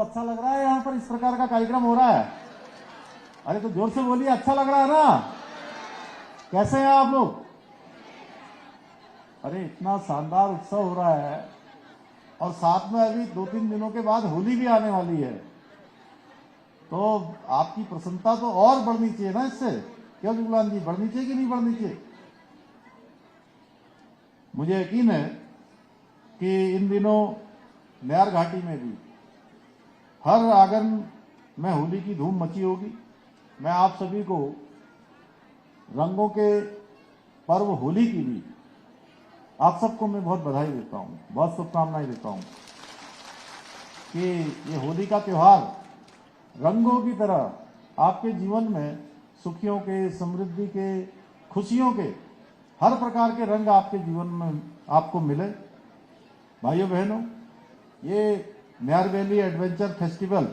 अच्छा लग रहा है यहाँ पर इस प्रकार का कार्यक्रम हो रहा है? अरे तो जोर से बोलिए, अच्छा लग रहा है ना? कैसे हैं आप लोग? अरे इतना शानदार उत्सव हो रहा है और साथ में अभी 2-3 दिनों के बाद होली भी आने वाली है, तो आपकी प्रसन्नता तो और बढ़नी चाहिए ना इससे। क्यों जुगलान जी, बढ़नी चाहिए कि नहीं बढ़नी चाहिए? मुझे यकीन है कि इन दिनों नयार घाटी में भी हर आंगन में होली की धूम मची होगी। मैं आप सभी को रंगों के पर्व होली की भी आप सबको मैं बहुत बधाई देता हूं, बहुत शुभकामनाएं देता हूं कि ये होली का त्योहार रंगों की तरह आपके जीवन में सुखियों के, समृद्धि के, खुशियों के हर प्रकार के रंग आपके जीवन में आपको मिले। भाइयों बहनों, ये नयार वैली एडवेंचर फेस्टिवल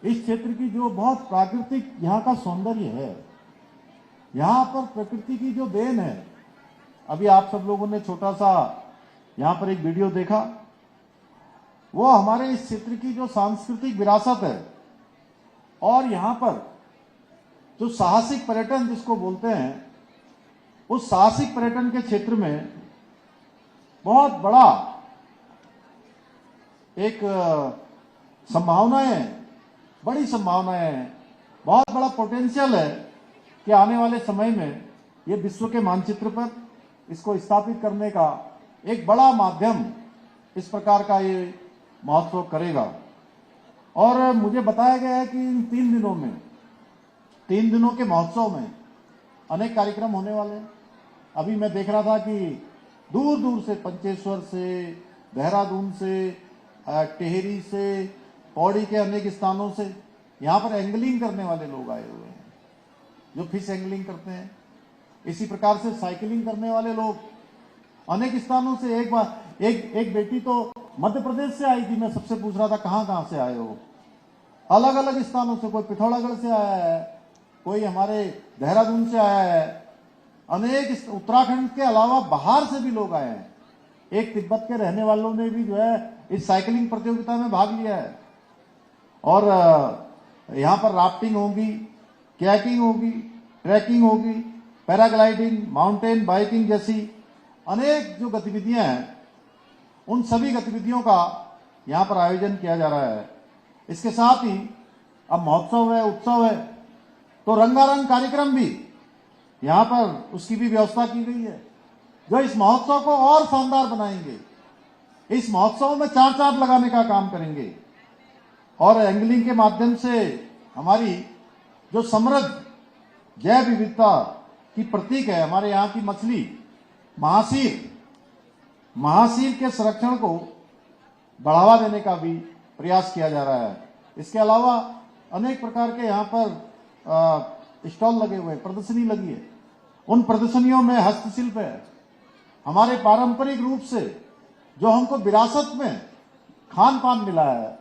इस क्षेत्र की जो बहुत प्राकृतिक यहाँ का सौंदर्य है, यहाँ पर प्रकृति की जो देन है। अभी आप सब लोगों ने छोटा सा यहाँ पर एक वीडियो देखा, वो हमारे इस क्षेत्र की जो सांस्कृतिक विरासत है और यहाँ पर जो साहसिक पर्यटन जिसको बोलते हैं, उस साहसिक पर्यटन के क्षेत्र में बहुत बड़ा एक संभावनाएं, बड़ी संभावनाएं हैं, बहुत बड़ा पोटेंशियल है कि आने वाले समय में ये विश्व के मानचित्र पर इसको स्थापित करने का एक बड़ा माध्यम इस प्रकार का ये महोत्सव करेगा। और मुझे बताया गया है कि इन 3 दिनों में, 3 दिनों के महोत्सव में अनेक कार्यक्रम होने वाले हैं। अभी मैं देख रहा था कि दूर दूर से, पंचेश्वर से, देहरादून से, टेहरी से, पौड़ी के अनेक स्थानों से यहाँ पर एंगलिंग करने वाले लोग आए हुए हैं, जो फिश एंगलिंग करते हैं। इसी प्रकार से साइकिलिंग करने वाले लोग अनेक स्थानों से। एक बेटी तो मध्य प्रदेश से आई थी, मैं सबसे पूछ रहा था कहाँ से आए हो। अलग अलग स्थानों से, कोई पिथौरागढ़ से आया है, कोई हमारे देहरादून से आया है, अनेक उत्तराखंड के अलावा बाहर से भी लोग आए हैं। एक तिब्बत के रहने वालों ने भी जो है इस साइकिलिंग प्रतियोगिता में भाग लिया है। और यहाँ पर राफ्टिंग होगी, कैकिंग होगी, ट्रैकिंग होगी, पैराग्लाइडिंग, माउंटेन बाइकिंग जैसी अनेक जो गतिविधियां हैं, उन सभी गतिविधियों का यहाँ पर आयोजन किया जा रहा है। इसके साथ ही अब महोत्सव है, उत्सव है, तो रंगारंग कार्यक्रम भी यहाँ पर उसकी भी व्यवस्था की गई है, जो इस महोत्सव को और शानदार बनाएंगे। इस महोत्सव में चार लगाने का काम करेंगे और एंगलिंग के माध्यम से हमारी जो समृद्ध जैव विविधता की प्रतीक है, हमारे यहाँ की मछली महासीर के संरक्षण को बढ़ावा देने का भी प्रयास किया जा रहा है। इसके अलावा अनेक प्रकार के यहाँ पर स्टॉल लगे हुए, प्रदर्शनी लगी है। उन प्रदर्शनियों में हस्तशिल्प है, हमारे पारंपरिक रूप से जो हमको विरासत में खान पान मिला है,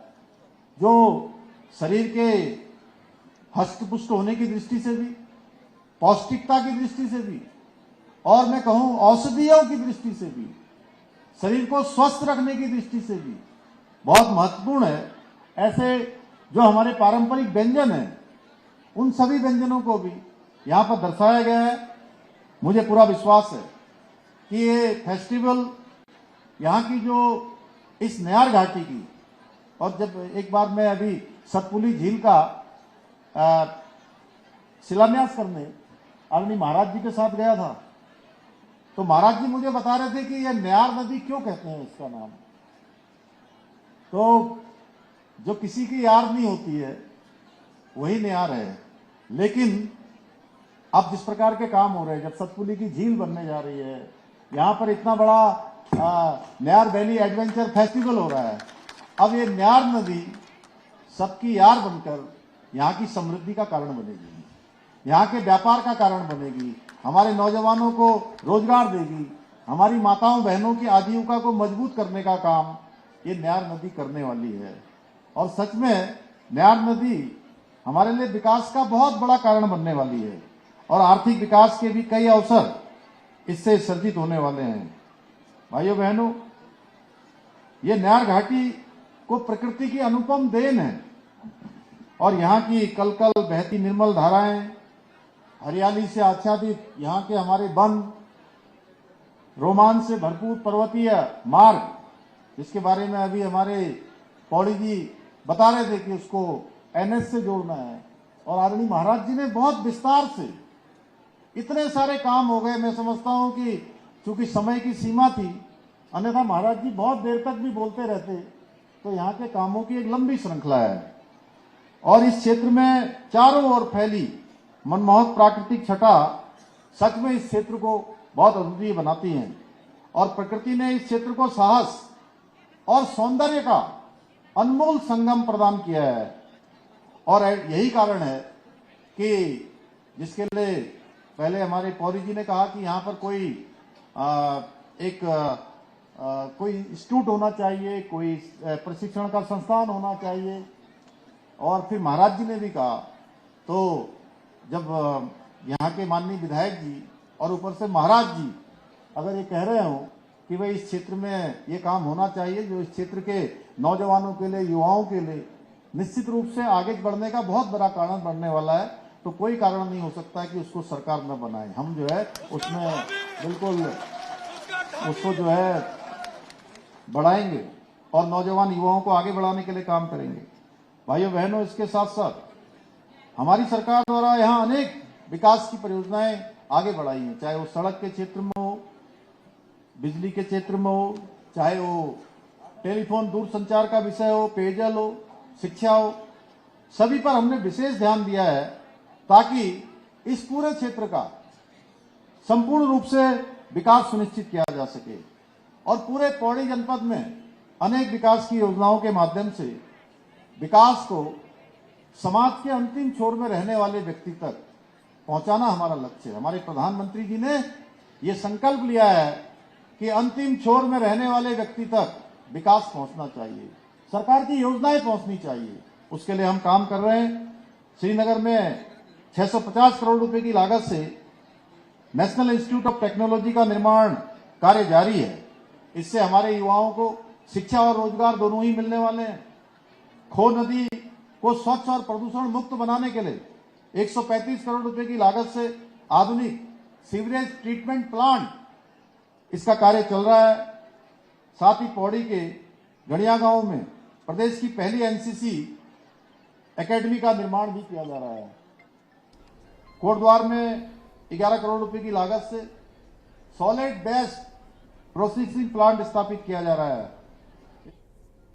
जो शरीर के हष्टपुष्ट होने की दृष्टि से भी, पौष्टिकता की दृष्टि से भी, और मैं कहूं औषधियों की दृष्टि से भी, शरीर को स्वस्थ रखने की दृष्टि से भी बहुत महत्वपूर्ण है। ऐसे जो हमारे पारंपरिक व्यंजन हैं, उन सभी व्यंजनों को भी यहाँ पर दर्शाया गया है। मुझे पूरा विश्वास है कि ये फेस्टिवल यहाँ की जो इस नयार घाटी की, और जब एक बार मैं अभी सतपुली झील का शिलान्यास करने आदरणीय महाराज जी के साथ गया था, तो महाराज जी मुझे बता रहे थे कि ये नयार नदी क्यों कहते हैं इसका नाम। तो जो किसी की यार नहीं होती है वही नयार है। लेकिन अब जिस प्रकार के काम हो रहे हैं, जब सतपुली की झील बनने जा रही है, यहाँ पर इतना बड़ा नयार वैली एडवेंचर फेस्टिवल हो रहा है, अब ये नयार नदी सबकी यार बनकर यहाँ की समृद्धि का कारण बनेगी, यहाँ के व्यापार का कारण बनेगी, हमारे नौजवानों को रोजगार देगी, हमारी माताओं बहनों की आजीविका को मजबूत करने का काम ये नयार नदी करने वाली है। और सच में नयार नदी हमारे लिए विकास का बहुत बड़ा कारण बनने वाली है और आर्थिक विकास के भी कई अवसर इससे सर्जित होने वाले हैं। भाइयों बहनों, ये नयार घाटी को प्रकृति की अनुपम देन है और यहाँ की कल कल बहती निर्मल धाराएं, हरियाली से आच्छादित यहाँ के हमारे वन, रोमांच से भरपूर पर्वतीय मार्ग, जिसके बारे में अभी हमारे पौड़ी जी बता रहे थे कि उसको एनएच से जोड़ना है, और आदरणीय महाराज जी ने बहुत विस्तार से इतने सारे काम हो गए। मैं समझता हूं कि चूंकि समय की सीमा थी, अन्यथा महाराज जी बहुत देर तक भी बोलते रहते, तो यहाँ के कामों की एक लंबी श्रृंखला है और इस क्षेत्र में चारों ओर फैली मनमोहक प्राकृतिक छटा सच में इस क्षेत्र को बहुत अद्वितीय बनाती है और प्रकृति ने इस क्षेत्र को साहस और सौंदर्य का अनमोल संगम प्रदान किया है। और यही कारण है कि जिसके लिए पहले हमारे पौरी जी ने कहा कि यहाँ पर कोई कोई इंस्टीट्यूट होना चाहिए, कोई प्रशिक्षण का संस्थान होना चाहिए, और फिर महाराज जी ने भी कहा, तो जब यहाँ के माननीय विधायक जी और ऊपर से महाराज जी अगर ये कह रहे हो कि भाई इस क्षेत्र में ये काम होना चाहिए जो इस क्षेत्र के नौजवानों के लिए, युवाओं के लिए निश्चित रूप से आगे बढ़ने का बहुत बड़ा कारण बनने वाला है, तो कोई कारण नहीं हो सकता है कि उसको सरकार न बनाए। हम जो है उसमें बिल्कुल उसको जो है बढ़ाएंगे और नौजवान युवाओं को आगे बढ़ाने के लिए काम करेंगे। भाइयों बहनों, इसके साथ साथ हमारी सरकार द्वारा यहाँ अनेक विकास की परियोजनाएं आगे बढ़ाई हैं, चाहे वो सड़क के क्षेत्र में हो, बिजली के क्षेत्र में हो, चाहे वो टेलीफोन दूरसंचार का विषय हो, पेयजल हो, शिक्षा हो, सभी पर हमने विशेष ध्यान दिया है ताकि इस पूरे क्षेत्र का संपूर्ण रूप से विकास सुनिश्चित किया जा सके और पूरे पौड़ी जनपद में अनेक विकास की योजनाओं के माध्यम से विकास को समाज के अंतिम छोर में रहने वाले व्यक्ति तक पहुंचाना हमारा लक्ष्य है। हमारे प्रधानमंत्री जी ने ये संकल्प लिया है कि अंतिम छोर में रहने वाले व्यक्ति तक विकास पहुंचना चाहिए, सरकार की योजनाएं पहुंचनी चाहिए। उसके लिए हम काम कर रहे हैं। श्रीनगर में 650 करोड़ रुपए की लागत से नेशनल इंस्टीट्यूट ऑफ टेक्नोलॉजी का निर्माण कार्य जारी है। इससे हमारे युवाओं को शिक्षा और रोजगार दोनों ही मिलने वाले हैं। खो नदी को स्वच्छ और प्रदूषण मुक्त बनाने के लिए 135 करोड़ रुपए की लागत से आधुनिक सीवरेज ट्रीटमेंट प्लांट, इसका कार्य चल रहा है। साथ ही पौड़ी के गड़िया गांव में प्रदेश की पहली एनसीसी एकेडमी का निर्माण भी किया जा रहा है। कोटद्वार में 11 करोड़ रुपए की लागत से सॉलिड वेस्ट प्रोसेसिंग प्लांट स्थापित किया जा रहा है।